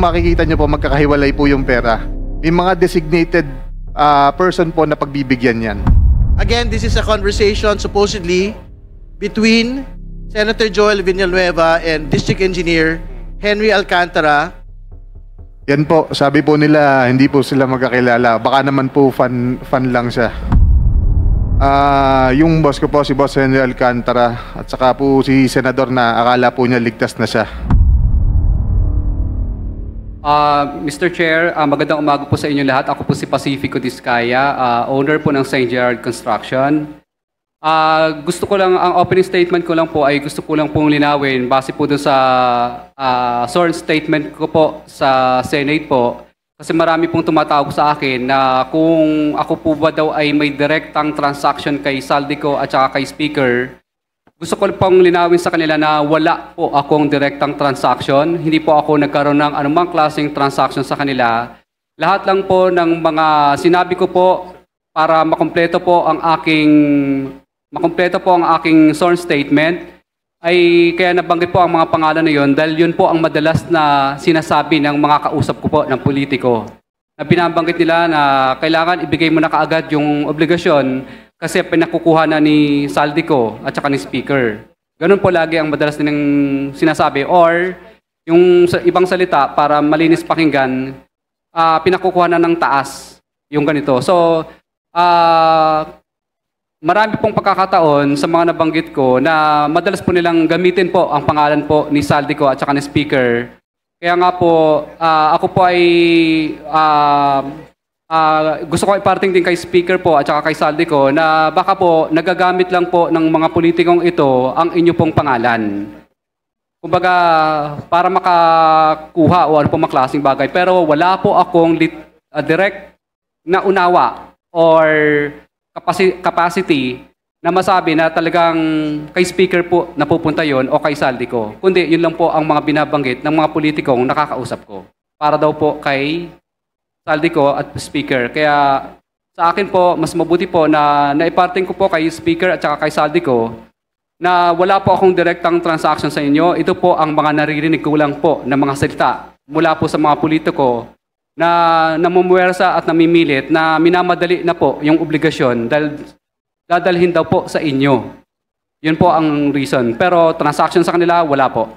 makikita nyo po, magkakahiwalay po yung pera. May mga designated person po na pagbibigyan yan. Again, this is a conversation supposedly between Senator Joel Villanueva and District Engineer Henry Alcantara. Yan po, sabi po nila, hindi po sila magkakilala. Baka naman po fan lang siya. Yung boss ko po, si Boss Henry Alcantara, at saka po si Senador na akala po niya ligtas na siya. Mr. Chair, magandang umaga po sa inyo lahat. Ako po si Pacifico Discaya, owner po ng St. Gerard Construction. Gusto ko lang, ang opening statement ko lang po ay gusto ko lang pong linawin base po doon sa sworn statement ko po sa Senate po. Kasi marami pong tumatawag sa akin na kung ako po ba daw ay may direktang transaction kay Saldico at saka kay Speaker. Gusto ko pong linawin sa kanila na wala po akong direktang transaction. Hindi po ako nagkaroon ng anumang klaseng transaction sa kanila. Lahat lang po ng mga sinabi ko po para makumpleto po ang aking sworn statement ay kaya nabanggit po ang mga pangalan na yon dahil yun po ang madalas na sinasabi ng mga kausap ko po ng politiko. Na binabanggit nila na kailangan ibigay mo na kaagad yung obligasyon kasi pinakukuha na ni Saldico at saka ni Speaker. Ganun po lagi ang madalas nilang sinasabi. Or, yung ibang salita, para malinis pakinggan, pinakukuha na ng taas yung ganito. So, marami pong pagkakataon sa mga nabanggit ko na madalas po nilang gamitin po ang pangalan po ni Saldico at saka ni Speaker. Kaya nga po, ako po ay gusto ko iparting din kay Speaker po at saka kay Saldico na baka po nagagamit lang po ng mga politikong ito ang inyo pong pangalan. Kumbaga, para makakuha o ano po maklaseng bagay. Pero wala po akong direct na unawa or capacity na masabi na talagang kay Speaker po napupunta yon o kay Saldico. Kundi yun lang po ang mga binabanggit ng mga politikong nakakausap ko. Para daw po kay Saldico at Speaker. Kaya sa akin po, mas mabuti po na naiparting ko po kay Speaker at saka kay Saldico na wala po akong direktang transaction sa inyo. Ito po ang mga naririnig ko lang po na mga salita mula po sa mga politiko na namumuwersa at namimilit na minamadali na po yung obligasyon dahil dadalhin daw po sa inyo. Yun po ang reason. Pero transaction sa kanila, wala po.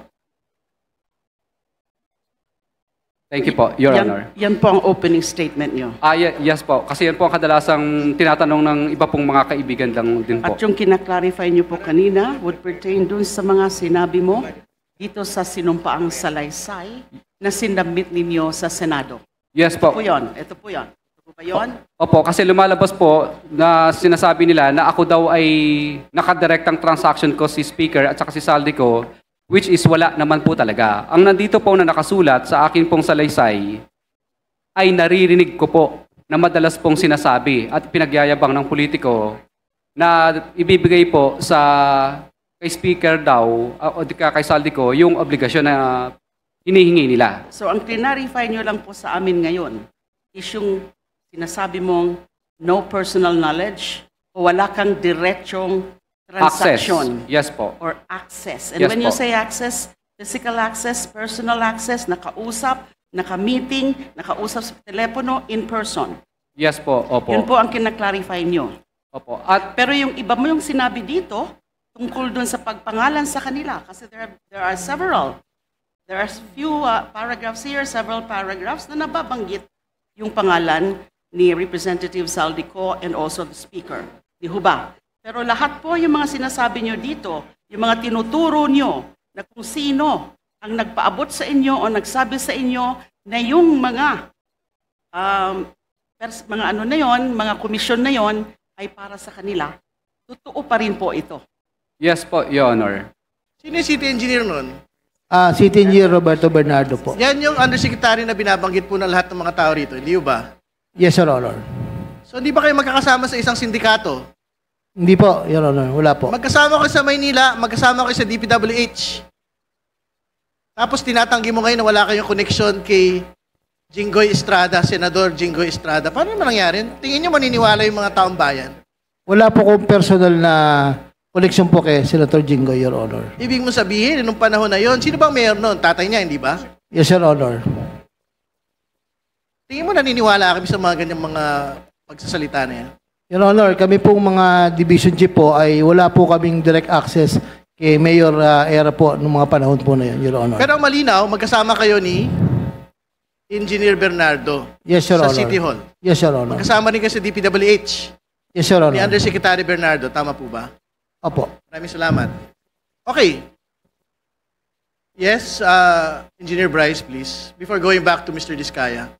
Thank you po, Your Honor. Yan po ang opening statement nyo. Yes po. Kasi yan po ang kadalasang tinatanong ng iba pong mga kaibigan lang din po. At yung kinaklarify nyo po kanina would pertain dun sa mga sinabi mo dito sa sinumpaang salaysay na sinabmit ninyo sa Senado. Yes po. Ito po yun. Ito po yun. Ito po ba yun? Opo, kasi lumalabas po na sinasabi nila na ako daw ay nakadirektang transaction ko si Speaker at saka si Saldico, which is wala naman po talaga. Ang nandito po na nakasulat sa akin pong salaysay ay naririnig ko po na madalas pong sinasabi at pinagyayabang ng politiko na ibibigay po sa kay Speaker daw o kay Saldico yung obligasyon na hinihingi nila. So ang clarify nyo lang po sa amin ngayon is yung sinasabi mong no personal knowledge o wala kang diretsong transaction. Access. Yes po. Or access. And Yes when you po. say access, physical access, personal access, nakausap, naka-meeting, nakausap sa telepono, in person. Yes po. Opo. Yun po ang kinaklarify nyo. Opo. At Pero yung iba mo yung sinabi dito, tungkol dun sa pagpangalan sa kanila. Kasi there are several. There are few paragraphs here, several paragraphs na nababanggit yung pangalan ni Representative Saldico and also the Speaker. Di ho ba? Pero lahat po yung mga sinasabi nyo dito, yung mga tinuturo nyo na kung sino ang nagpaabot sa inyo o nagsabi sa inyo na yung mga ano na yon, mga komisyon na yon ay para sa kanila, totoo pa rin po ito. yes po, Your Honor. Sino yung city engineer nun? City Engineer Roberto Bernardo po. Yan yung undersecretary na binabanggit po ng lahat ng mga tao rito, hindi ba? Yes, Your Honor. So hindi ba kayo magkakasama sa isang sindikato? Hindi po, Your Honor. Wala po. Magkasama kayo sa Maynila, magkasama kayo sa DPWH. Tapos tinatanggi mo ngayon na wala kayong connection kay Jinggoy Estrada, Senador Jinggoy Estrada. Paano naman nangyari? Tingin nyo maniniwala yung mga taong bayan? Wala po kong personal na connection po kay Senator Jinggoy, Your Honor. Ibig mo sabihin, nung panahon na yon, sino bang mayor noon? Tatay niya, hindi ba? Yes, Your Honor. Tingin mo naniniwala kami sa mga ganyang mga pagsasalita na yan? Your Honor, kami pong mga division chief po ay wala po kaming direct access kay Mayor Era po noong mga panahon po na yun, Your Honor. Pero ang malinaw, magkasama kayo ni Engineer Bernardo Yes, Your sa Honor. City Hall. Yes, Your Honor. Magkasama rin kayo sa DPWH Yes, Your ni Honor. Undersecretary Bernardo. Tama po ba? Opo. Maraming salamat. Okay. Yes, Engineer Bryce, please. Before going back to Mr. Diskaya.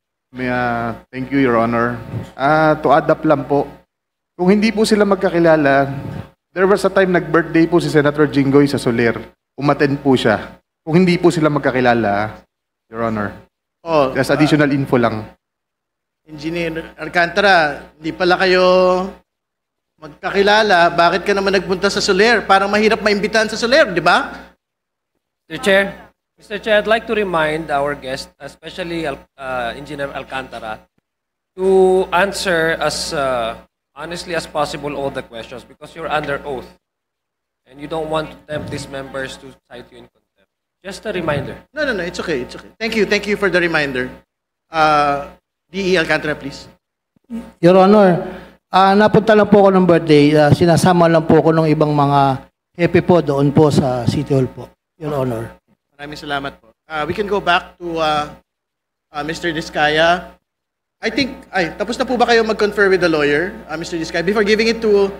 Thank you, Your Honor. To add up lang po, kung hindi po sila magkakilala, there was a time nag-birthday po si Senator Jinggoy sa Soler. Umattend po siya. Kung hindi po sila magkakilala, Your Honor. Oh, Just additional info lang. Engineer Alcantara, hindi pala kayo magkakilala. Bakit ka naman nagpunta sa Soler? Parang mahirap maimbitahan sa Soler, di ba? Mr. Chair, I'd like to remind our guest, especially Engineer Alcantara, to answer as honestly as possible all the questions because you're under oath and you don't want to tempt these members to cite you in contempt. Just a reminder. No, it's okay, it's okay. Thank you for the reminder. DE Alcantara, please. Your Honor, napunta lang po ako ng birthday. Sinasama lang po ako ng ibang mga hepe po doon po sa City Hall po, Your Honor. Maraming salamat po. We can go back to Mr. Diskaya. I think, tapos na po ba kayo mag-confer with the lawyer, Mr. Diskaya? Before giving it to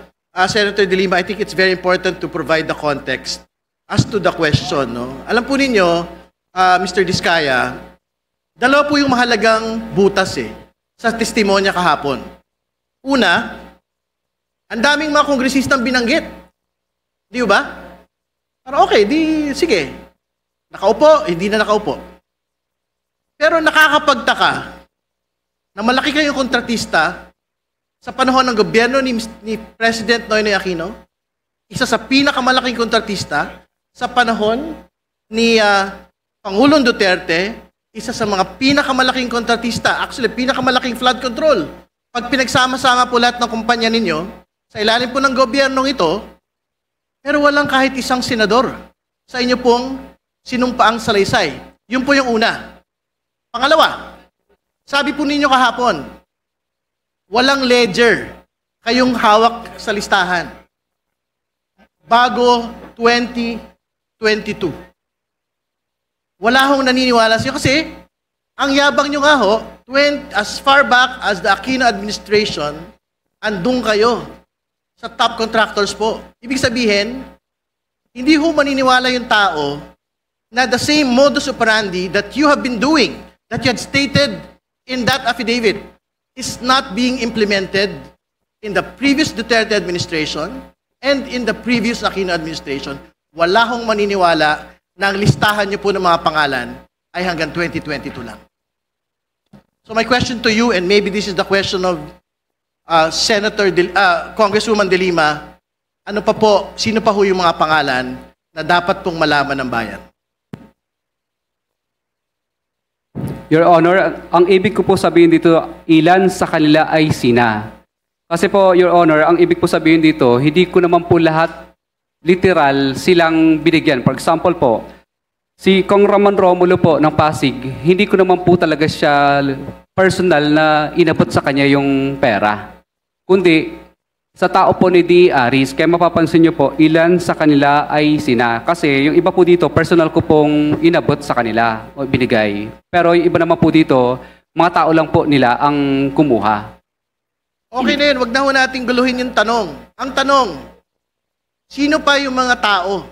Senator De Lima, I think it's very important to provide the context as to the question. No? Alam po ninyo, Mr. Diskaya, dalawa po yung mahalagang butas sa testimonya kahapon. Una, ang daming mga kongresistang binanggit. Di ba? Pero okay, sige. Nakaupo, hindi na nakaupo. Pero nakakapagtaka na malaki kayong kontratista sa panahon ng gobyerno ni President Noynoy Aquino, isa sa pinakamalaking kontratista sa panahon ni Pangulong Duterte, isa sa mga pinakamalaking kontratista, actually pinakamalaking flood control. Pag pinagsama-sama po lahat ng kumpanya ninyo, sa ilalim po ng gobyernong ito, pero walang kahit isang senador sa inyo pong sinumpaang salaysay. Yun po yung una. Pangalawa, sabi po ninyo kahapon, walang ledger kayong hawak sa listahan bago 2022. Wala hong naniniwala siya kasi ang yabang nyo nga ho, as far back as the Aquino administration, andun kayo sa top contractors po. Ibig sabihin, hindi ho maniniwala yung tao na the same modus operandi that you have been doing, that you had stated in that affidavit, is not being implemented in the previous Duterte administration and in the previous Aquino administration. Wala hong maniniwala na ang listahan niyo po ng mga pangalan ay hanggang 2022 lang. So my question to you, and maybe this is the question of Congresswoman De Lima, ano pa po, sino pa ho yung mga pangalan na dapat pong malaman ng bayan? Your Honor, ang ibig ko po sabihin dito, ilan sa kanila ay sina. Kasi po, Your Honor, ang ibig po sabihin dito, hindi ko naman po lahat literal silang binigyan. For example po, si Kong Ramon Romulo po ng Pasig, hindi ko naman po talaga siya personal na inabot sa kanya yung pera. Kundi, sa tao po ni D. Aris, kaya mapapansin nyo po, ilan sa kanila ay sina. Kasi yung iba po dito, personal ko pong inabot sa kanila o binigay. Pero yung iba naman po dito, mga tao lang po nila ang kumuha. Okay na yun, wag na ho nating guluhin yung tanong. Ang tanong, sino pa yung mga tao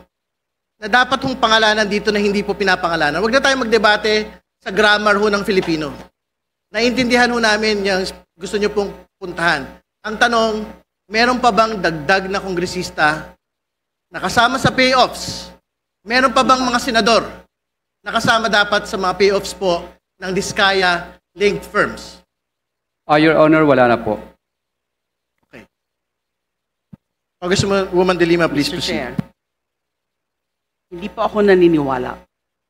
na dapat hong pangalanan dito na hindi po pinapangalanan? Wag na tayo magdebate sa grammar ho ng Filipino. Naintindihan ho namin yung gusto nyo pong puntahan. Ang tanong, meron pa bang dagdag na kongresista na kasama sa payoffs? Meron pa bang mga senador na kasama dapat sa mga payoffs po ng Diskaya-linked firms? Your Honor, wala na po. Okay. Congresswoman De Lima, please Mr. proceed. Chair, hindi po ako naniniwala.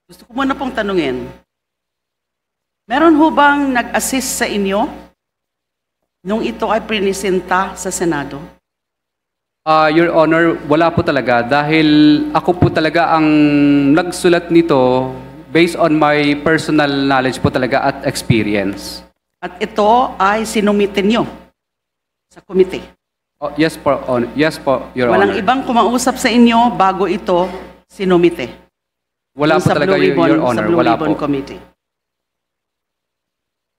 Gusto ko muna pong tanungin, meron ho bang nag-assist sa inyo nung ito ay prinisenta sa Senado? Your Honor, wala po talaga dahil ako po talaga ang nagsulat nito based on my personal knowledge po talaga at experience. At ito ay sinumite nyo sa committee. Oh, yes po, yes po, Your Walang Honor. ibang kumausap sa inyo bago ito sinumite. Wala Yung po sa talaga, Blue Ribbon, Your Honor. Sa Blue Wala Ribbon po. Committee.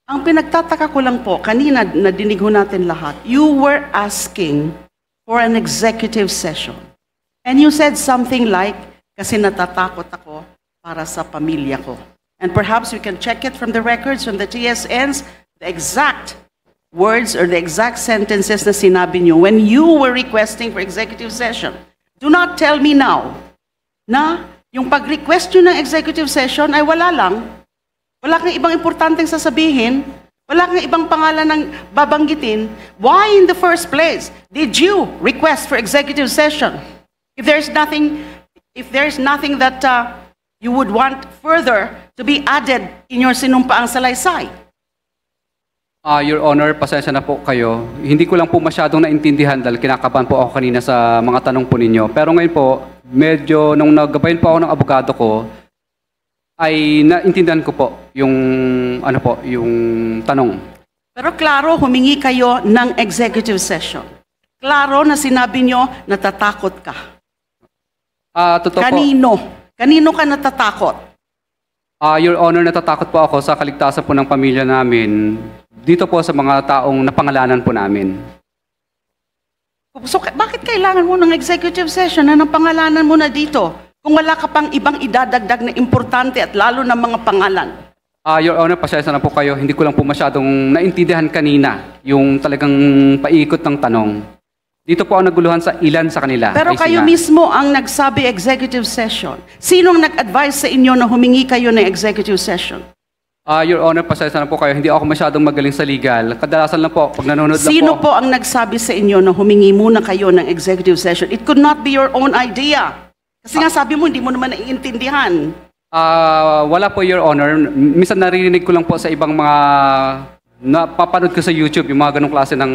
Ang pinagtataka ko lang po, kanina nadinig ho natin lahat, you were asking for an executive session. And you said something like, kasi natatakot ako para sa pamilya ko. And perhaps we can check it from the records, from the TSNs, the exact words or the exact sentences na sinabi nyo when you were requesting for executive session. Do not tell me now na yung pag-request nyo ng executive session ay wala lang. Wala kang ibang importanteng sasabihin. Wala kang ibang pangalan ng babanggitin. Why in the first place did you request for executive session? If there's nothing that you would want further to be added in your sinumpaang salaysay. Your Honor, pasensya na po kayo. Hindi ko lang po masyadong naintindihan dahil kinakabahan po ako kanina sa mga tanong po ninyo. Pero ngayon po, medyo nung naggabayan po ako ng abogado ko, ay naintindihan ko po yung yung tanong. Pero klaro, humingi kayo ng executive session. Klaro na sinabi nyo, natatakot ka. Totoo po. Kanino? Kanino ka natatakot? Your Honor, natatakot po ako sa kaligtasan po ng pamilya namin. Dito po sa mga taong napangalanan po namin. So, bakit kailangan mo ng executive session na napangalanan mo na dito? Kung wala ka pang ibang idadagdag na importante at lalo na mga pangalan. Your Honor, pasensya na po kayo. Hindi ko lang po masyadong naintindihan kanina yung talagang paikot ng tanong. Dito po ang naguluhan sa ilan sa kanila. Pero Ay, kayo sina. mismo ang nagsabi executive session. Sinong nag-advise sa inyo na humingi kayo ng executive session? Your Honor, pasensya na po kayo. Hindi ako masyadong magaling sa legal. Kadalasan lang po, pag nanonood lang Sino po. po ang nagsabi sa inyo na humingi muna kayo ng executive session? It could not be your own idea. Kasi nga sabi mo, hindi mo naman naiintindihan. Wala po, Your Honor. Minsan naririnig ko lang po sa ibang mga napapanood ko sa YouTube, yung mga ganong klase ng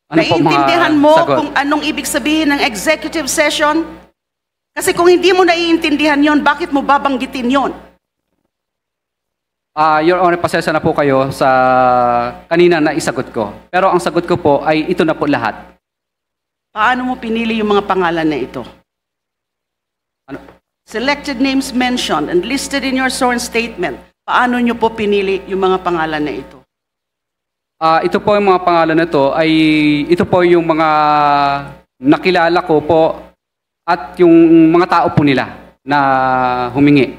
Naiintindihan mo sagot. kung anong ibig sabihin ng executive session? Kasi kung hindi mo naiintindihan yon, bakit mo babanggitin yon? Your Honor, pasensya na po kayo sa kanina na isagot ko. Pero ang sagot ko po ay ito na po lahat. Paano mo pinili yung mga pangalan na ito? Ano? Selected names mentioned and listed in your sworn statement. Paano nyo po pinili yung mga pangalan na ito? Ito po yung mga pangalan na ito po yung mga nakilala ko po at yung mga tao po nila na humingi.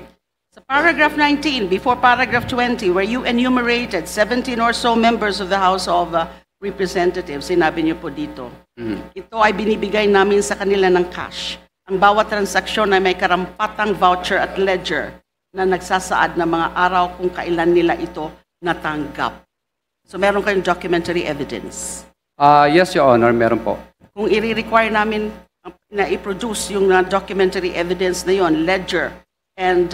Sa paragraph 19, before paragraph 20, where you enumerated 17 or so members of the House of Representatives, sinabi niyo po dito, ito ay binibigay namin sa kanila ng cash. Ang bawat transaksyon ay may karampatang voucher at ledger na nagsasaad ng mga araw kung kailan nila ito natanggap. So meron kayong documentary evidence. Yes, Your Honor, meron po. Kung i-require namin na i-produce yung documentary evidence na yon, ledger and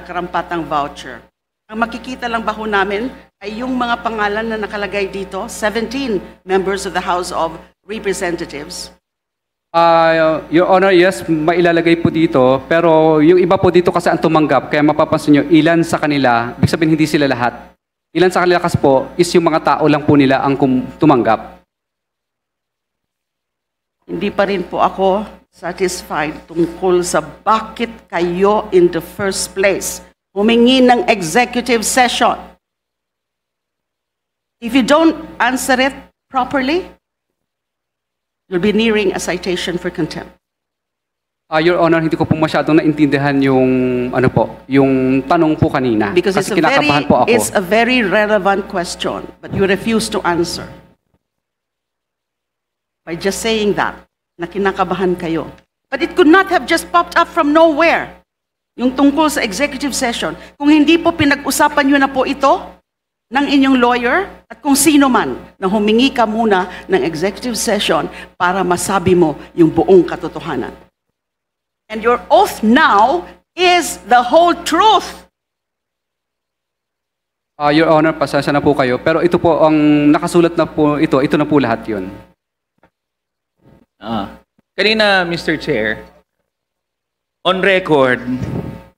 karampatang voucher. Ang makikita lang ba ho namin ay yung mga pangalan na nakalagay dito, 17 members of the House of Representatives. Your Honor, yes, mailalagay po dito. Pero yung iba po dito kasi ang tumanggap. Kaya mapapansin nyo, ilan sa kanila, ibig sabihin hindi sila lahat. Ilan sa kanila kasi po is yung mga tao lang po nila ang tumanggap. Hindi pa rin po ako satisfied tungkol sa bakit kayo in the first place humingi ng executive session. If you don't answer it properly, you'll be nearing a citation for contempt. Your Honor, hindi ko po masyadong naintindihan yung yung tanong po kanina. Because kasi kinakabahan po ako. it's a very relevant question, but you refuse to answer. By just saying that, na kinakabahan kayo. But it could not have just popped up from nowhere. Yung tungkol sa executive session. Kung hindi po pinag-usapan nyo na po ito ng inyong lawyer at kung sino man na humingi ka muna ng executive session para masabi mo yung buong katotohanan. And your oath now is the whole truth. Your Honor, pasensya na po kayo. Pero ito po, ang nakasulat na po ito na po lahat yun. Kanina, Mr. Chair, on record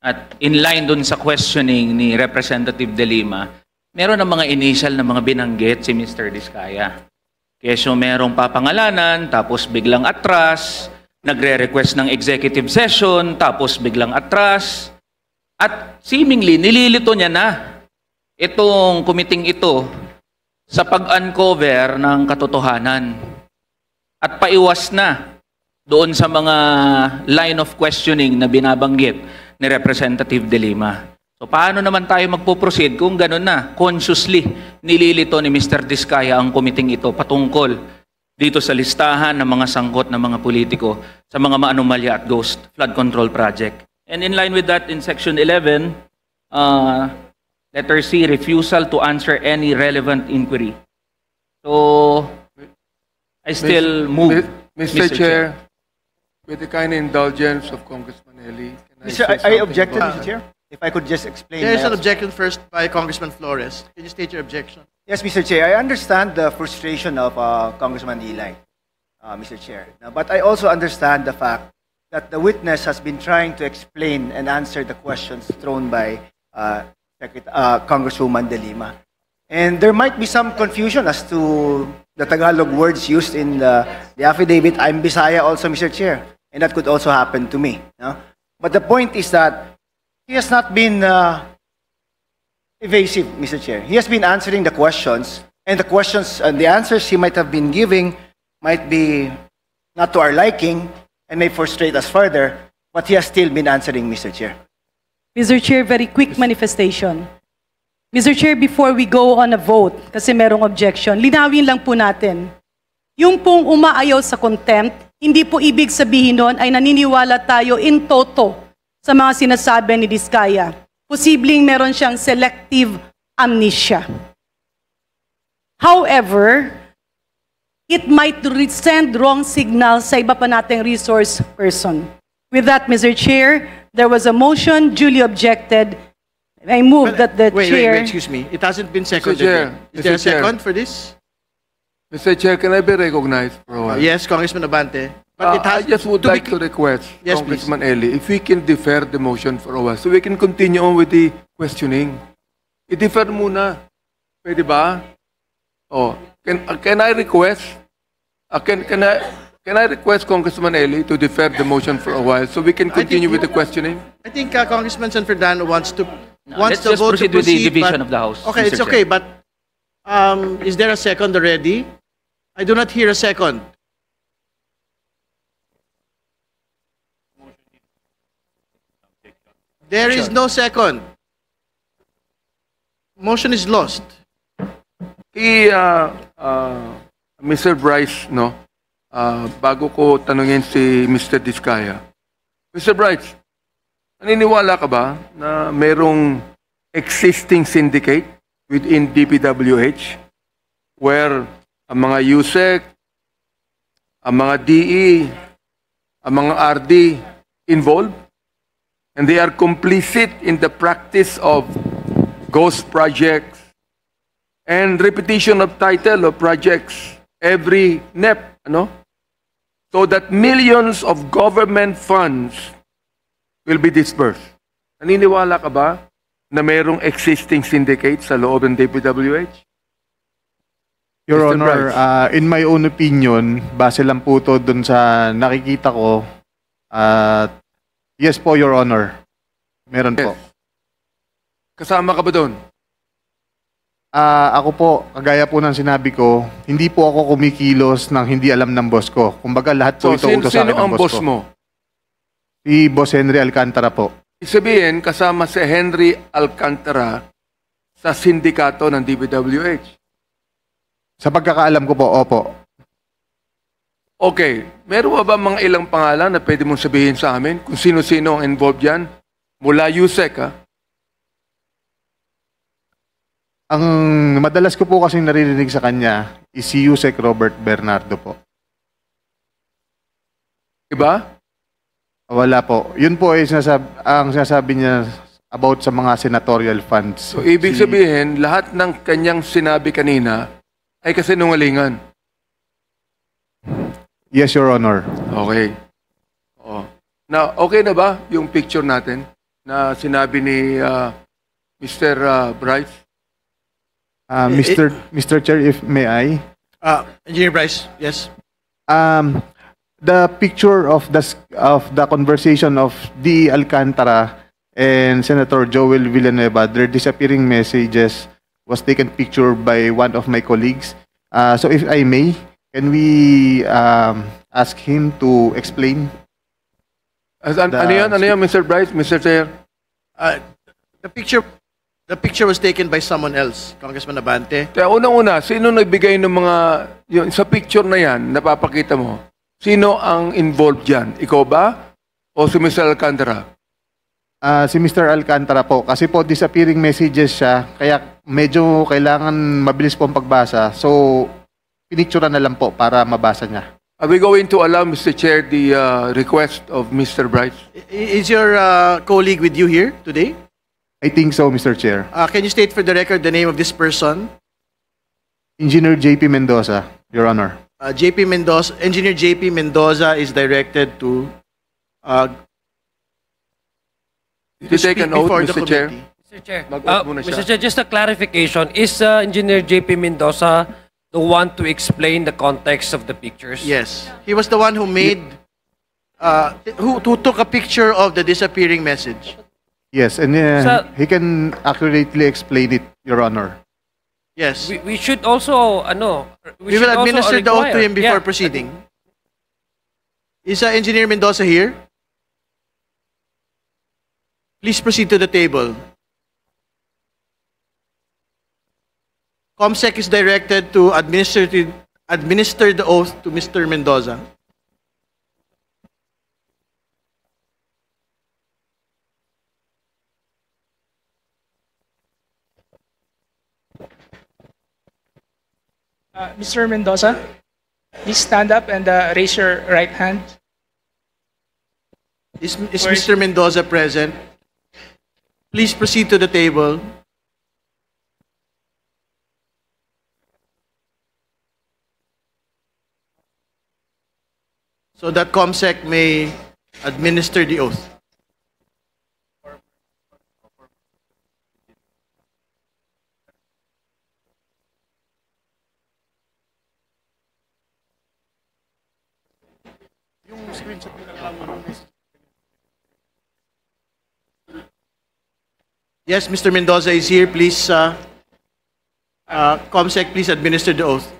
at in line dun sa questioning ni Representative De Lima, meron ng mga initial na mga binanggit si Mr. Diskaya. Kesyo merong papangalanan, tapos biglang atras, nagre-request ng executive session, tapos biglang atras, at seemingly nililito niya na itong kumiting ito sa pag-uncover ng katotohanan at paiwas na doon sa mga line of questioning na binabanggit ni Representative De Lima. So paano naman tayo magpo-proceed kung gano'n na consciously nililito ni Mr. Diskaya ang kumiting ito patungkol dito sa listahan ng mga sangkot ng mga politiko sa mga maanomalya at ghost flood control project. And in line with that, in Section 11, letter C, refusal to answer any relevant inquiry. So, I still move. Mr. Chair, with the kind indulgence of Congressman Eli, can Mr. say I something objected, about- Mr. Chair. If I could just explain. There's my an objection first by Congressman Flores. Can you state your objection? Yes, Mr. Chair. I understand the frustration of Congressman Eli, Mr. Chair. But I also understand the fact that the witness has been trying to explain and answer the questions thrown by Congresswoman De Lima. And there might be some confusion as to the Tagalog words used in the affidavit. I'm Bisaya also, Mr. Chair. And that could also happen to me. No? But the point is that he has not been evasive, Mr. Chair. He has been answering the questions, and the questions and the answers he might have been giving might be not to our liking and may frustrate us further, but he has still been answering, Mr. Chair. Mr. Chair, very quick manifestation. Mr. Chair, before we go on a vote, kasi merong objection, linawin lang po natin. Yung pong umaayaw sa contempt, hindi po ibig sabihin nun ay naniniwala tayo in toto sa mga sinasabi ni Diskaya. Posibleng meron siyang selective amnesia. However, it might send wrong signals sa iba pa nating resource person. With that, Mr. Chair, there was a motion, duly objected. I move that the chair... Wait, excuse me. It hasn't been seconded Chair, yet. Is there a Mr. Chair. second for this? Mr. Chair, can I be recognized for a while? Yes, Congressman Abante. But it has I just would to be like to request Yes, Congressman Eli, if we can defer the motion for a while so we can continue on with the questioning. I-defer muna. Pwede ba? Oh, can I request? Can I request Congressman Eli to defer the motion for a while so we can continue with the questioning? I think Congressman San Fernando wants the let's just vote to proceed with the proceed, division but- of the House, Okay, Mr. it's okay, but is there a second already? I do not hear a second. There is no second. Motion is lost. Mr. Bryce, no? Bago ko tanungin si Mr. Diskaya. Mr. Bryce, naniniwala ka ba na mayroong existing syndicate within DPWH where ang mga USEC, ang mga DE, ang mga RD involved? And they are complicit in the practice of ghost projects and repetition of title of projects every NEP, ano? So that millions of government funds will be dispersed. Naniniwala ka ba na mayroong existing syndicate sa loob ng DPWH? Your Mr. Honor, Bryce. in my own opinion, base lang po to dun sa nakikita ko, yes po, Your Honor. Meron po. Kasama ka ba doon? Ako po, kagaya po ng sinabi ko, hindi po ako kumikilos ng hindi alam ng boss ko. Kumbaga lahat po So, ito utos sa sino akin ng ang boss boss ko. mo? Si Boss Henry Alcantara po. Isabihin, kasama si Henry Alcantara sa sindikato ng DPWH. Sa pagkakaalam ko po, opo. Okay, meron ba mga ilang pangalan na pwede mong sabihin sa amin kung sino-sino ang involved yan? Mula USEC, ha? Ang madalas ko po kasing naririnig sa kanya is si Yusek Robert Bernardo po. Diba? Wala po. Yun po ay ang sinasabi niya about sa mga senatorial funds. So, ibig sabihin, lahat ng kanyang sinabi kanina ay kasinungalingan. Yes, Your Honor. Okay. Oh. Now, okay na ba yung picture natin na sinabi ni Mr. Bryce? Mr. Chair, if may I, Engineer Bryce, yes. the picture of the conversation of D. Alcantara and Senator Joel Villanueva, their disappearing messages was taken picture by one of my colleagues. So if I may, can we ask him to explain? Ano yun, Mr. Bryce, Mr. Chair? The picture was taken by someone else, Congressman Abante. Kaya unang-una, sino nagbigay ng mga, sa picture na yan, napapakita mo, sino ang involved dyan? Ikaw ba? O si Mr. Alcantara? Si Mr. Alcantara po, kasi po disappearing messages siya, kaya medyo kailangan mabilis po ang pagbasa. So, pinictura na lang po para mabasa niya. Are we going to allow, Mr. Chair, the request of Mr. Bryce? Is your colleague with you here today? I think so, Mr. Chair. Can you state for the record the name of this person? Engineer JP Mendoza, Your Honor. Engineer JP Mendoza is directed to Did you take an oath, Mr. Chair? Mr. Chair, Mag-oath muna siya. Mr. Chair, just a clarification. Is Engineer JP Mendoza the one to explain the context of the pictures? Yes. He was the one who made, who took a picture of the disappearing message. Yes, and he can accurately explain it, Your Honor. Yes. We should also, We will administer the oath to him before proceeding. Is Engineer Mendoza here? Please proceed to the table. COMSEC is directed to administer the oath to Mr. Mendoza. Mr. Mendoza, please stand up and raise your right hand. Is Mr. Mendoza present? Please proceed to the table. So that COMSEC may administer the oath. Yes, Mr. Mendoza is here. Please, COMSEC, please administer the oath.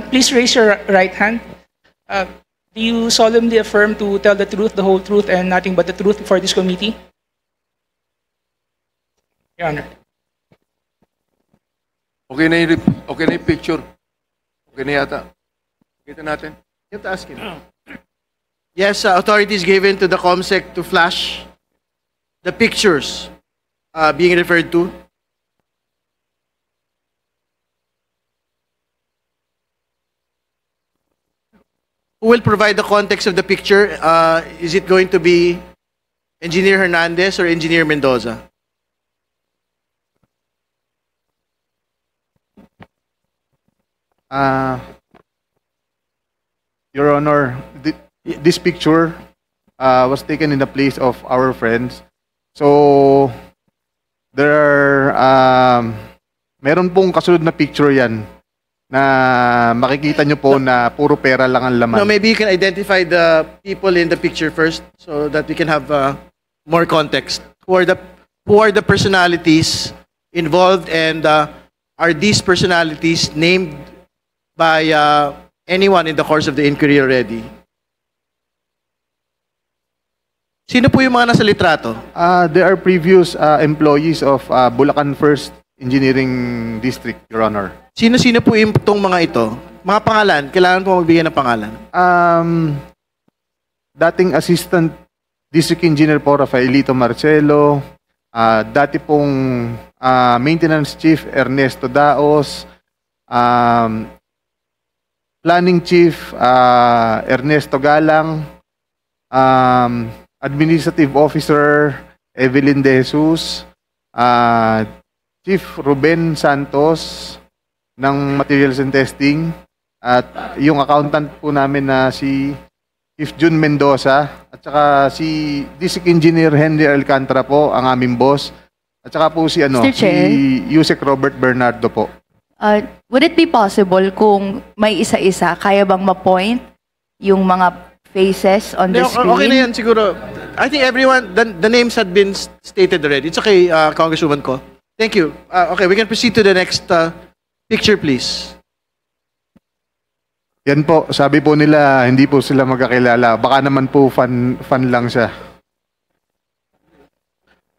Please raise your right hand. Do you solemnly affirm to tell the truth, the whole truth, and nothing but the truth before this committee? Your Honor. Okay na yung picture. Okay na yata. Kita natin. You have to ask him. Yes, authority is given to the COMSEC to flash the pictures being referred to. Who will provide the context of the picture? Is it going to be Engineer Hernandez or Engineer Mendoza? Your Honor, this picture was taken in the place of our friends. So, there are, meron pong kasunod na picture yan na makikita nyo po na puro pera lang ang laman. No, maybe you can identify the people in the picture first so that we can have more context. Who are the personalities involved, and are these personalities named by anyone in the course of the inquiry already? Sino po yung mga nasa litrato? They are previous employees of Bulacan First Engineering District, Your Honor. Sino-sino po itong mga ito? Mga pangalan, kailangan po magbigay ng pangalan. Dating Assistant District Engineer po, Rafaelito Marcelo. Dati pong Maintenance Chief, Ernesto Daos. Planning Chief, Ernesto Galang. Administrative Officer, Evelyn De Jesus. Chief Ruben Santos ng Materials and Testing, at yung accountant po namin na si Chief Jun Mendoza, at saka si District Engineer Henry Alcantara po, ang aming boss, At saka po si Mr. Chair? si Yusek Robert Bernardo po. Would it be possible kung may isa-isa, kaya bang ma-point yung mga faces on the screen? Okay na yan siguro. I think everyone, the names had been stated already. It's okay, Congresswoman Ko. Thank you. Okay, we can proceed to the next picture, please. Yan po, sabi po nila, hindi po sila magkakilala. Baka naman po fan lang siya.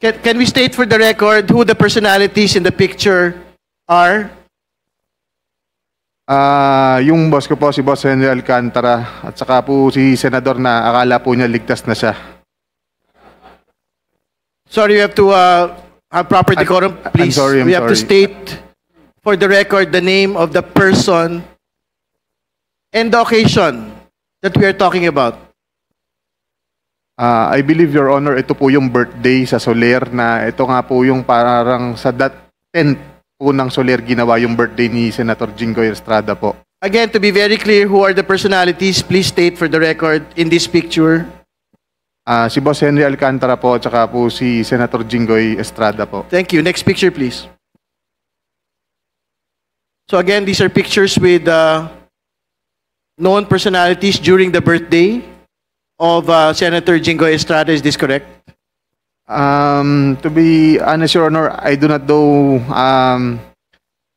Can we state for the record who the personalities in the picture are? Yung boss ko po, si Boss Henry Alcantara, at saka po si Senador na akala po niya ligtas na siya. Sorry, you have to have proper decorum, please. I'm we have to sorry. state for the record the name of the person and the occasion that we are talking about. I believe, Your Honor, ito po yung birthday sa Soler na ito nga po yung parang sa 10th po ng Soler ginawa yung birthday ni Senator Jinggoy Estrada po. Again, to be very clear, who are the personalities? Please state for the record in this picture. Si Boss Henry Alcantara po at saka po si Senator Jinggoy Estrada po. Thank you. Next picture, please. So again, these are pictures with known personalities during the birthday of Senator Jinggoy Estrada. Is this correct? To be honest, Your Honor, I do not know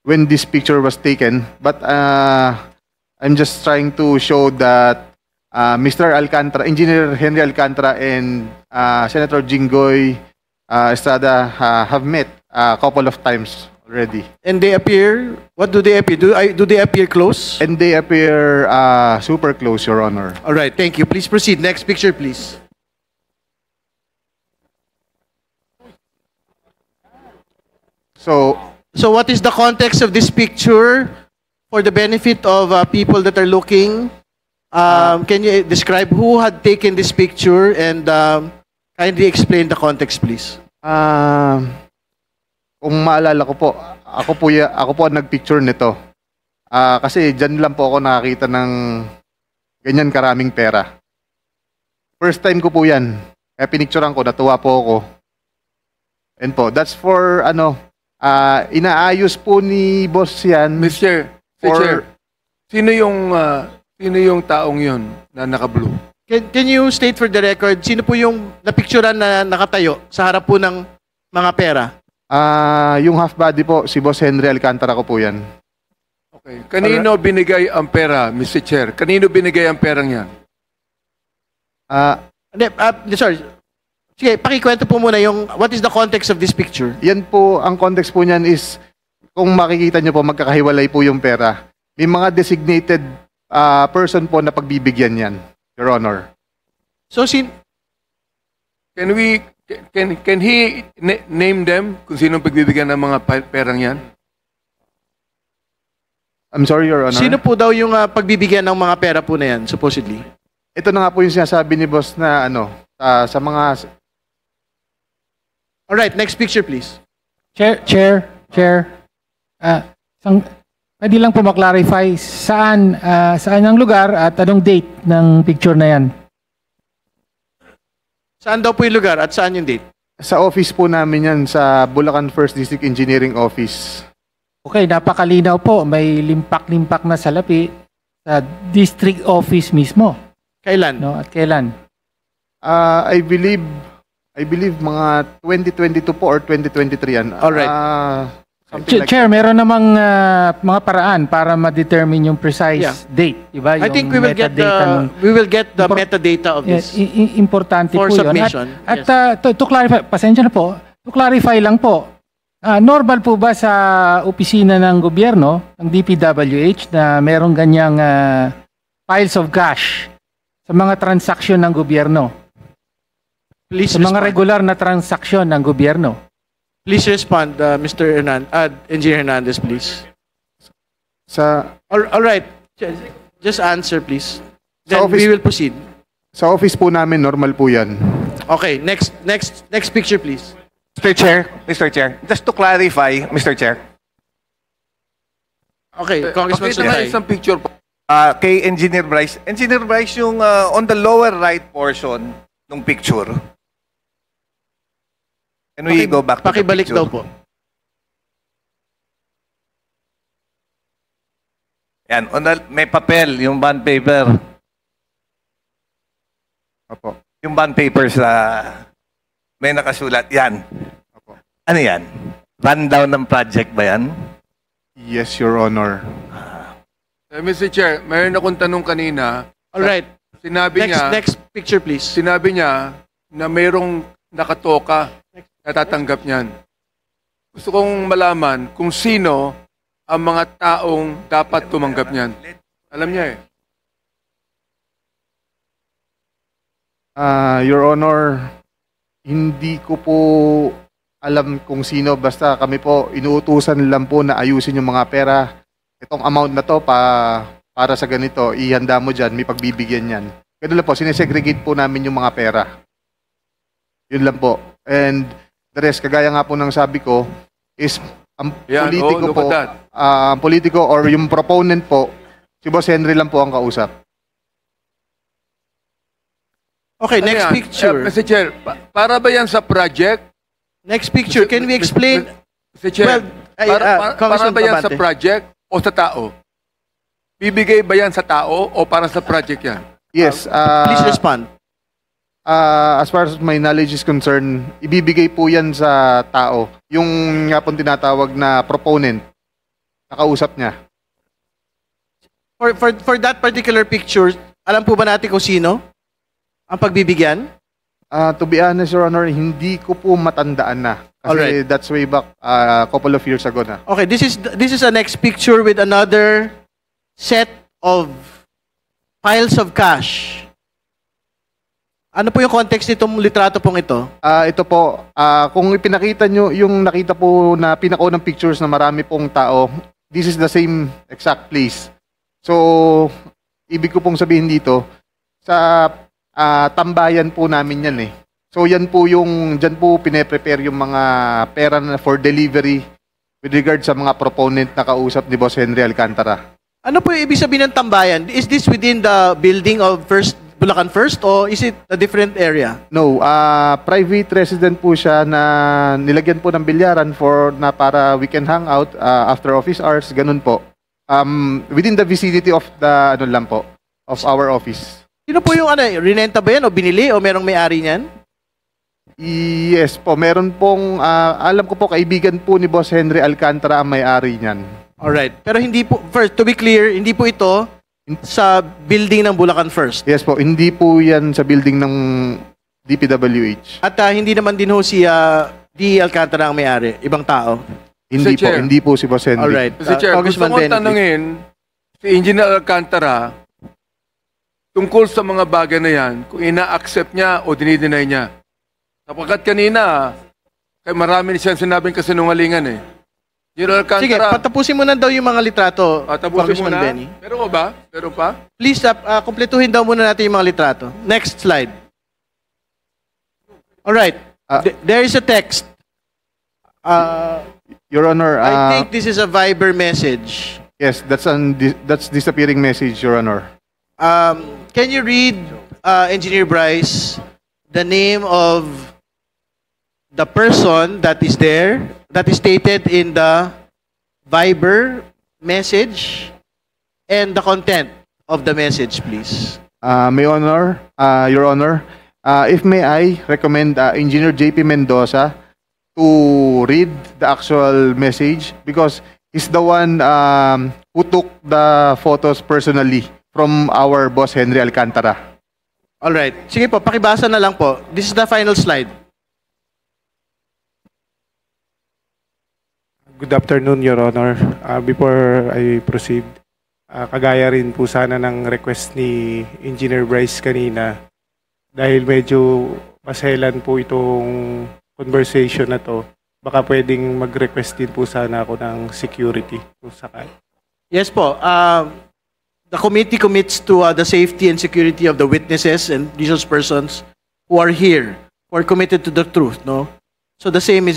when this picture was taken, but I'm just trying to show that Mr. Alcantara, Engineer Henry Alcantara and Senator Jinggoy Estrada have met a couple of times already. And they appear, what do they appear? Do they appear close? And they appear super close, Your Honor. All right, thank you. Please proceed. Next picture, please. So what is the context of this picture for the benefit of people that are looking? Can you describe who had taken this picture and kindly explain the context, please? Kung maalala ko po, ako po ang nagpicture nito. Kasi dyan lang po ako nakakita ng ganyan karaming pera. First time ko po yan. Kaya pinicturean ko, natuwa po ako. And po, that's for inaayos po ni boss yan. Mr. Chair, sino yung taong yun na naka-blue? Can you state for the record, sino po yung napicturean na nakatayo sa harap po ng mga pera? Yung half body po, si Boss Henry Alcantara ko po yan. Okay. Kanino binigay ang pera, Mr. Chair? Kanino binigay ang perang yan? Sorry. Sige, pakikwento po muna yung what is the context of this picture? Yan po, ang context po niyan is, kung makikita nyo po, magkakahiwalay po yung pera. May mga designated person po na pagbibigyan yan, Your Honor. So, Can he name them kung sinong pagbibigyan ng mga perang yan? I'm sorry, Your Honor. Sino po daw yung pagbibigyan ng mga pera po na yan, supposedly? Ito na nga po yung sinasabi ni boss na sa mga... Alright, next picture please. Chair. Pwede lang po maklarify saan ang lugar at anong date ng picture na yan? Saan daw po yung lugar at saan yung date? Sa office po namin yan, sa Bulacan First District Engineering Office. Okay, napakalinaw po. May limpak-limpak na salapi sa district office mismo. Kailan? No, at kailan? I believe mga 2022 po or 2023 yan. Alright. Chair, meron namang mga paraan para ma-determine yung precise date, di ba? I think we will get the metadata of this. Importante for po submission. Yun. At to clarify, pasensya na po, to clarify lang po, normal po ba sa opisina ng gobyerno, ng DPWH, na merong ganyang piles of cash sa mga transaksyon ng gobyerno? Please sa mga regular na transaksyon ng gobyerno? Please respond, Mr. Engineer Hernandez, please. All right. Just answer, please. Then we will proceed. Sa office po namin, normal po yan. Okay, next picture, please. Mr. Chair, just to clarify, Mr. Chair. Okay, Congressman Sutay. Isang picture po. Kay Engineer Bryce. Engineer Bryce, yung on the lower right portion ng picture, Can we go back to the Pakibalik picture? daw po. Yan, may papel, yung bond paper. Opo. Yung bond paper sa may nakasulat. Yan. Opo. Ano yan? Rundown ng project ba yan? Yes, Your Honor. Mr. Chair, mayroon akong tanong kanina. Alright. Sinabi niya, Next picture, please. sinabi niya na mayroong nakatoka na tatanggap niyan. Gusto kong malaman kung sino ang mga taong dapat tumanggap niyan. Alam niya eh. Your Honor, hindi ko po alam kung sino. Basta kami po, inuutusan lang po na ayusin yung mga pera. Itong amount na to para sa ganito, ihanda mo dyan, may pagbibigyan yan. Ganun lang po, sinesegregate po namin yung mga pera. Yun lang po. And the rest, kagaya nga po ng sabi ko, is ang Yan, politiko look po, at that. ang politiko or yung proponent po, si Boss Henry lang po ang kausap. Okay, Ano next yan? picture. Mr. Chair, para ba yan sa project? Next picture, can we explain? Mr. Chair, Well, para Congressman ba yan sa Abante. project o sa tao? Bibigay ba yan sa tao o para sa project yan? Yes. Please respond. As far as my knowledge is concerned, ibibigay po yan sa tao. Yung nga pong tinatawag na proponent, nakausap niya. For that particular picture, alam po ba natin kung sino ang pagbibigyan? To be honest, Your Honor, hindi ko po matandaan na. Kasi Alright. that's way back a couple of years ago na. Okay, this is a next picture with another set of piles of cash. Ano po yung context nitong litrato pong ito? Ito po, kung ipinakita nyo yung nakita po na pinakaunang pictures na marami pong tao, this is the same exact place. So, ibig ko pong sabihin dito, sa tambayan po namin yan eh. So, yan po yung, dyan po pine-prepare yung mga pera na for delivery with regard sa mga proponent na kausap ni Boss Henry Alcantara. Ano po yung ibig sabihin ng tambayan? Is this within the building of Bulacan First or is it a different area? No, private resident po siya na nilagyan po ng bilyaran para we can hang out after office hours, ganun po. Within the vicinity of the of our office. Sino po yung rinenta ba yan o binili o merong may-ari niyan? Yes po, meron pong alam ko po kaibigan po ni Boss Henry Alcantara ang may-ari niyan. Alright. Pero hindi po, first, to be clear, hindi po ito sa building ng Bulacan First. Yes po, hindi po yan sa building ng DPWH. At hindi naman din ho si D. Alcantara ang may-ari, ibang tao. Hindi po, Chair. hindi po si Boss Henry. Alright. Mr. Chair, gusto Congressman ko Benedict. tanungin si Engineer Alcantara tungkol sa mga bagay na yan, kung ina-accept niya o dinideny niya. Sapagkat kanina, kay marami siyang sinabing kasinungalingan eh. Engineer Alcantara. Sige, patapusin mo na daw yung mga litrato, Tapusin mo Congressman na. Benny. Meron ko ba? Meron pa? Please, kumpletuhin daw muna natin yung mga litrato. Next slide. Alright. There is a text. Your Honor, I think this is a Viber message. yes, that's disappearing message, Your Honor. Can you read, Engineer Bryce, the name of the person that is there, that is stated in the Viber message, and the content of the message, please? Your Honor, if may I recommend Engineer JP Mendoza to read the actual message because he's the one who took the photos personally from our Boss Henry Alcantara. Alright. Sige po, pakibasa na lang po. This is the final slide. Good afternoon, Your Honor. Before I proceed, kagaya rin po sana ng request ni Engineer Bryce kanina dahil medyo maselan po itong conversation na to, baka pwedeng mag-request din po sana ako ng security kung sakali. Yes po. The committee commits to the safety and security of the witnesses and resource persons who are here, who are committed to the truth, no? So the same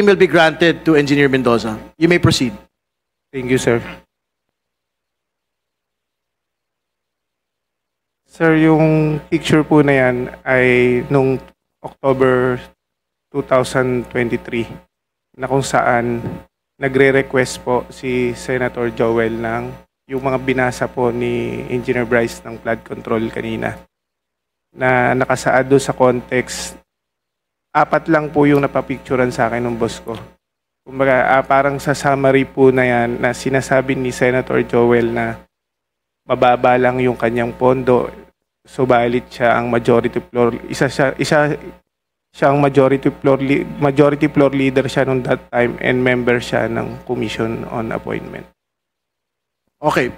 will be granted to Engineer Mendoza. You may proceed. Thank you, sir. Sir, yung picture po na yan ay nung October 2023 na kung saan nagre-request po si Senator Joel ng yung mga binasa po ni Engineer Bryce ng flood control kanina na nakasaad doon sa context. 4 lang po yung napapicturan sa akin ng boss ko. Kumbaga, parang sa summary po na yan na sinasabi ni Senator Joel na mababa lang yung kanyang pondo, subalit siya ang majority floor, isa siyang majority floor leader siya nung that time and member siya ng Commission on Appointment. Okay.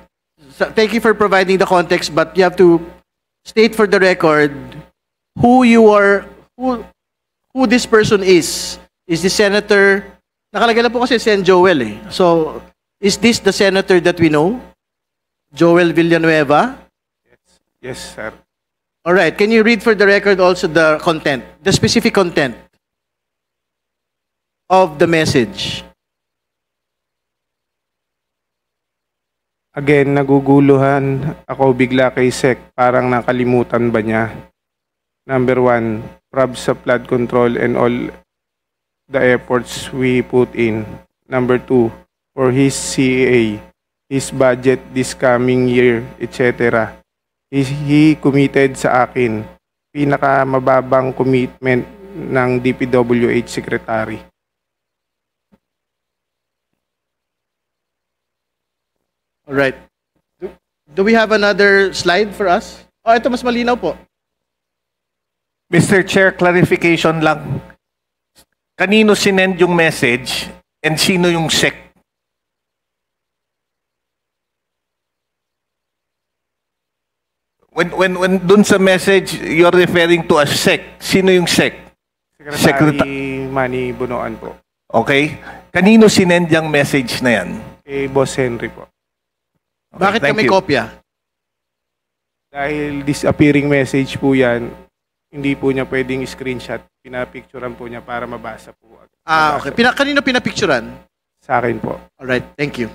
So, thank you for providing the context, but you have to state for the record who this person is. Is this Senator, nakalagay lang po kasi Sen Joel eh. So, is this the senator that we know? Joel Villanueva? Yes, sir. All right. Can you read for the record also the content, the specific content of the message? Again, naguguluhan ako bigla kay Sec. Parang nakalimutan ba niya? Number 1, prob sa flood control and all the efforts we put in. Number 2, for his CA, his budget this coming year, etc. He committed sa akin. Pinakamababang commitment ng DPWH Secretary. All right. Do we have another slide for us? Oh, ito mas malinaw po. Mr. Chair, clarification lang. Kanino sinend yung message and sino yung SEC? When dun sa message, you're referring to a SEC. Sino yung SEC? Secretary Manny Bunoan po. Okay. Kanino sinend yung message na yan? Kay Boss Henry po. Okay, Bakit kami kopya? Dahil disappearing message po yan, hindi po niya pwedeng screenshot. Pinapicturean po niya para mabasa po. Okay. Kanino pinapicturan? Sa akin po. Alright, thank you.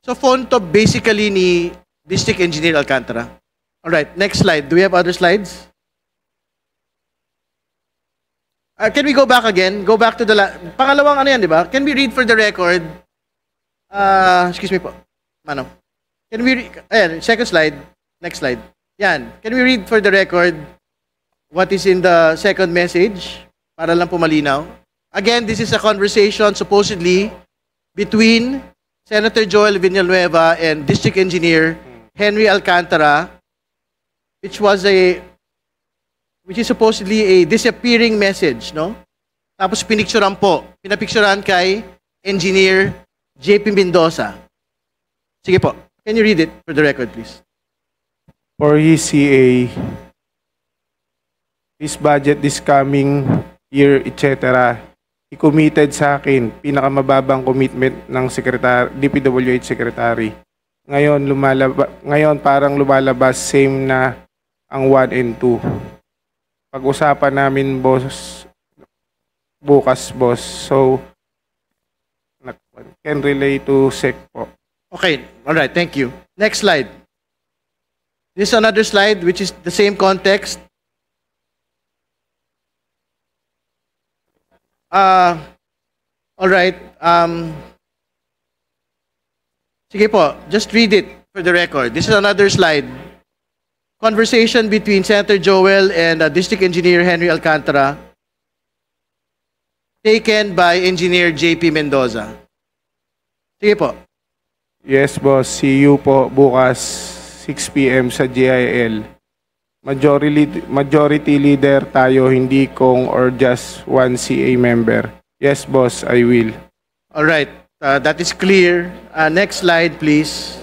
So, phone to basically ni District Engineer Alcantara. Alright, next slide. Do we have other slides? Can we go back again? Go back to the pangalawang ano yan, di ba? Can we read for the record? Excuse me po. Mano. Can we ayan, second slide. Next slide. Yan. Can we read for the record what is in the second message? Para lang po malinaw. Again, this is a conversation supposedly between Senator Joel Villanueva and District Engineer Henry Alcantara, which is supposedly a disappearing message, no? Tapos pinicturean po. Pinapicturean kay Engineer JP Mendoza. Sige po. Can you read it for the record, please? For his CA, his budget this coming year, etc. He committed sa akin, pinakamababang commitment ng DPWH Secretary. Ngayon parang lumalabas same na ang 1 and 2. Pag-usapan namin, boss, bukas, boss. So, can relate to SEC po. Okay. All right. Thank you. Next slide. This is another slide which is the same context. All right. Sige po. Just read it for the record. This is another slide. Conversation between Senator Joel and District Engineer Henry Alcantara, taken by Engineer JP Mendoza. Sige po. Yes, boss. See you po bukas 6 p.m. sa GIL. Majority leader tayo, hindi kong or just one CA member. Yes, boss, I will. All right. That is clear. Next slide, please.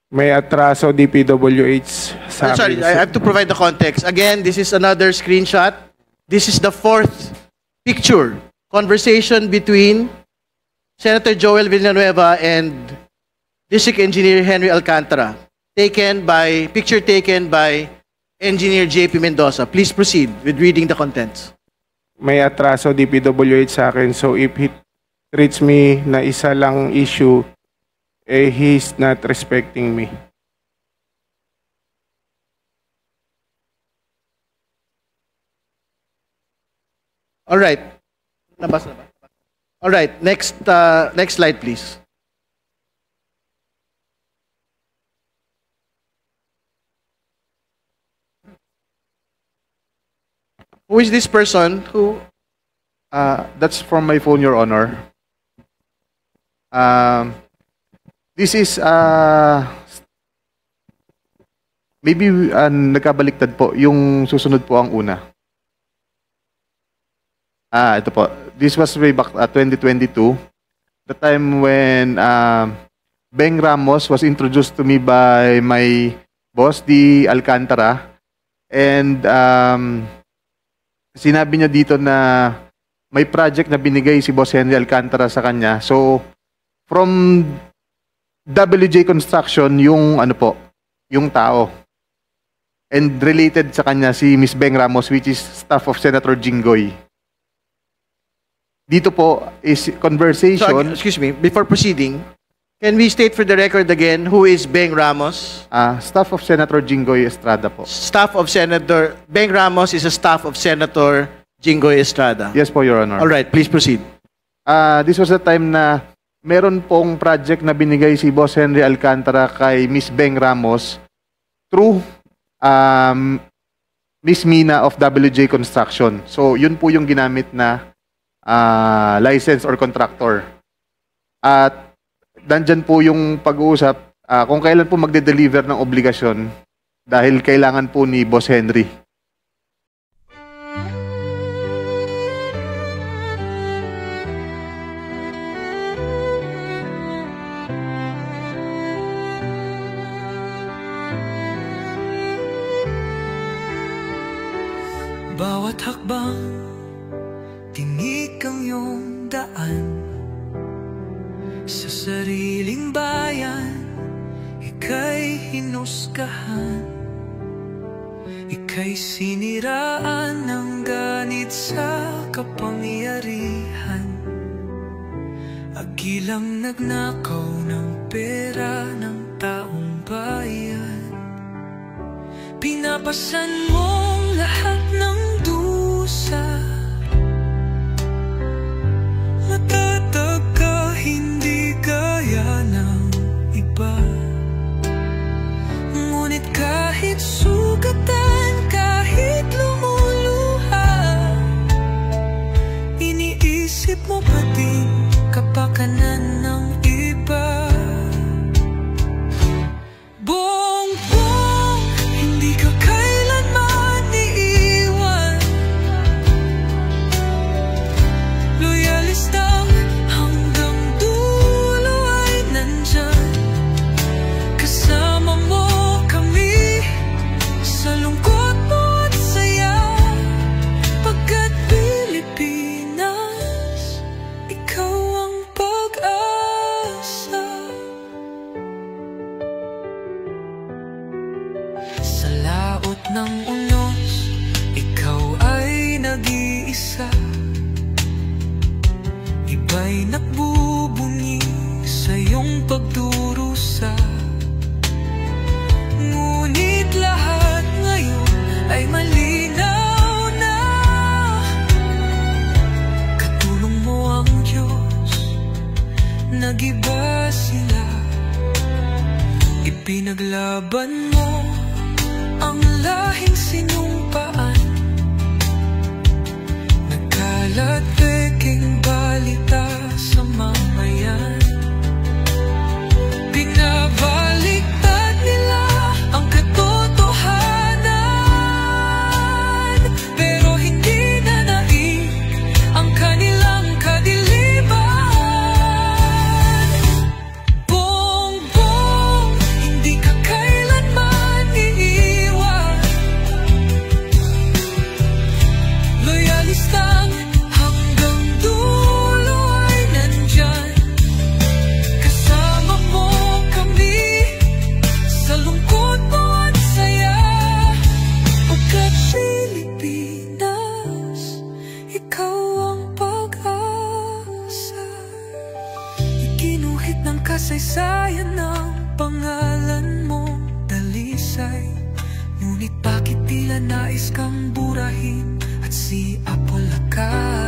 May atraso DPWH sa Sorry, I have to provide the context. Again, this is another screenshot. This is the fourth picture. Conversation between Senator Joel Villanueva and District Engineer Henry Alcantara. Picture taken by Engineer JP Mendoza. Please proceed with reading the contents. May atraso DPWH sa akin, so if he treats me na isa lang issue, he's not respecting me. All right. Nabasa na ba? All right. Next slide, please. Who is this person who... That's from my phone, Your Honor. This is... maybe nagkabaliktad po. Yung susunod po ang una. Ito po. This was way back 2022. The time when Beng Ramos was introduced to me by my boss, D. Alcantara. And sinabi niya dito na may project na binigay si Boss Henry Alcantara sa kanya. So, from WJ Construction, yung ano po, yung tao. And related sa kanya si Miss Beng Ramos, which is staff of Senator Jinggoy. Dito po is conversation. So, excuse me, before proceeding, can we state for the record again who is Beng Ramos? Staff of Senator Jinggoy Estrada po. Staff of Senator Beng Ramos is a staff of Senator Jinggoy Estrada. Yes po, Your Honor. All right, please proceed. This was the time na meron pong project na binigay si Boss Henry Alcantara kay Miss Beng Ramos through Miss Mina of WJ Construction. So, yun po yung ginamit na license or contractor. At nandyan po yung pag-uusap kung kailan po magde-deliver ng obligasyon dahil kailangan po ni Boss Henry. Bawat hakbang, tinik ang iyong daan. Sa sariling bayan, ika'y hinusgahan. Ika'y siniraan ng ganit sa kapangyarihan. Agilang nagnakaw ng pera ng taong bayan. Pinapasan mong lahat ng dusa. Matatag ka, hindi gaya ng iba. Ngunit kahit sugatan, kahit lumuluha, iniisip mo pa din kapakanan ng iba. Bongbong, hindi ka kailanman iiwan. Loyalista hanggang dulo ay nandyan. Kasama mo kami sa lungkot mo at saya. Pagkat Pilipinas, ikaw ang pag-asa. Sa laot ng unos, ikaw ay nag-iisa. Iba'y nagbubunyi sa iyong pagdurusa. Ngunit lahat ngayon ay malinaw na. Katulong mo ang Diyos, nag-iba sila. Ipinaglaban mo ang lahing sinumpaan. Nagkalat peking balita sa mamayan. Binabaliktad nila ang katotohanan, pero hindi na naig ang kanilang kadiliman. Bongbong, hindi ka kailanman iiwan. Loyalistang hanggang dulo ay nandyan. Kasama mo kami sa lungkot mo at saya. Pagkat Pilipinas, ikaw ang pag-asa. Ikinuhit ng kasaysayan ng pangalan mong dalisay. Ngunit bakit tila nais kang burahin at si Apolacay?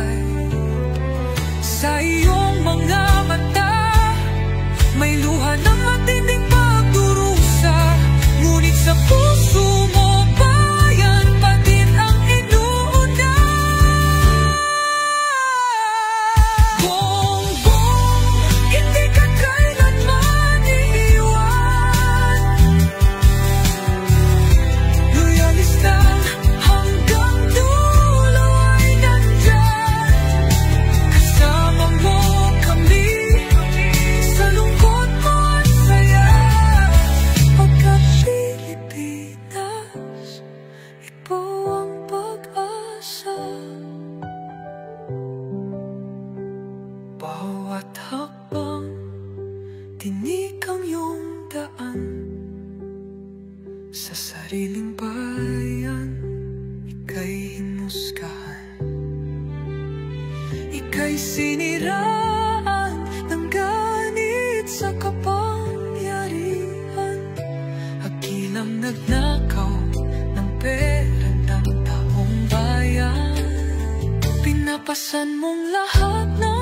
ika'y siniraan ng ganit sa kapangyarihan. Hakilang nagnakaw ng pera ng taong bayan. Pinapasan mong lahat ng